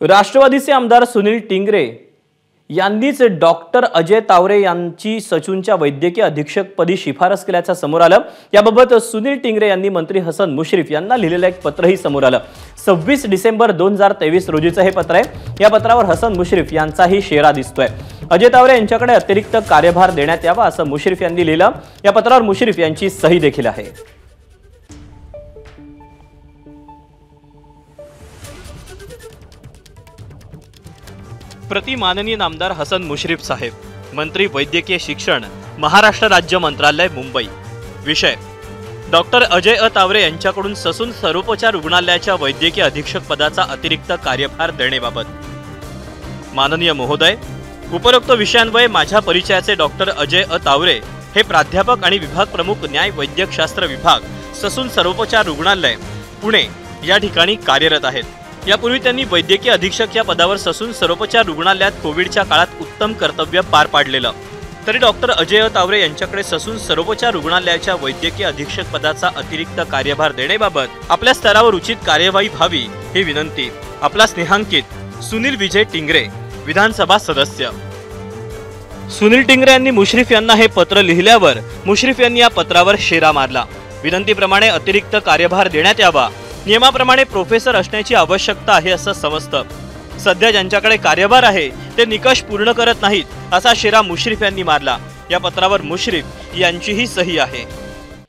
राष्ट्रवादीचे आमदार सुनील टिंगरे यांनीच डॉक्टर अजय तावरे यांची ससूनच्या वैद्यकीय अधीक्षकपदी शिफारस केल्याचं समोर आलं। याबाबत सुनील टिंगरे यांनी मंत्री हसन मुश्रीफ यांना लिहिलेलं एक पत्रही समोर आलं। 26 डिसेंबर 2023 रोजीचं हे पत्र आहे। या पत्रावर हसन मुश्रीफ यांचाही शेरा दिसतोय। अजय तावरे यांच्याकडे अतिरिक्त कार्यभार देण्यात यावा असं मुश्रीफ यांनी लिहिलं। या पत्रावर मुश्रीफ यांची सही देखील आहे। प्रति माननीय नामदार हसन मुश्रीफ साहेब, मंत्री वैद्यकीय शिक्षण, महाराष्ट्र राज्य मंत्रालय, मुंबई। विषय: डॉक्टर अजय तावरे यांच्याकडून ससून सर्वोपचार रुग्णालयाच्या वैद्यकीय अधीक्षक पदाचा अतिरिक्त कार्यभार देण्याबाबत। माननीय महोदय, उपरोक्त विषयांन्वये माझ्या परिचयाचे डॉक्टर अजय तावरे हे प्राध्यापक आणि विभाग प्रमुख, न्याय वैद्यकशास्त्र विभाग, ससून सर्वोपचार रुग्णालय, पुणे या ठिकाणी कार्यरत आहेत। यापूर्वी त्यांनी वैद्यकीय अधीक्षक या पदावर ससून सर्वोपचार रुग्णालयात कोविडच्या काळात उत्तम कर्तव्य पार पाडलेलं। तरी डॉक्टर अजय तावरे यांच्याकडे ससून सर्वोपचार रुग्णालयाच्या वैद्यकीय अधीक्षक पदाचा अतिरिक्त कार्यभार देण्याबाबत आपल्या स्तरावर उचित कार्यवाही व्हावी ही विनंती। आपला स्नेहांकित सुनील विजय टिंगरे, विधानसभा सदस्य। सुनील टिंगरे यांनी मुश्रीफ यांना हे पत्र लिहिल्यावर मुश्रीफ यांनी या पत्रावर शेरा मारला। विनंतीप्रमाणे अतिरिक्त कार्यभार देण्यात यावा, नियमाप्रमाणे प्रोफेसर असण्याची आवश्यकता आहे असं समजतं। सध्या ज्यांच्याकडे कार्यभार आहे ते निकष पूर्ण करत नाहीत असा शेरा मुश्रीफ यांनी मारला। या पत्रावर मुश्रीफ यांचीही सही आहे।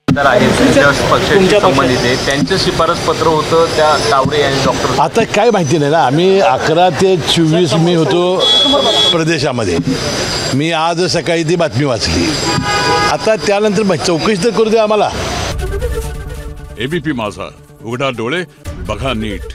पक्षाशी संबंधित आहे, त्यांचं शिफारस पत्र होतं त्या तावरे आणि डॉक्टर। आता काय माहिती नाही ना, आम्ही 11 ते 24 मी होतो प्रदेशामध्ये। मी आज सकाळी ती बातमी वाचली। आता त्यानंतर चौकशी तर करू दे आम्हाला। एबीपी माझा, उघडा डोळे बघा नीट।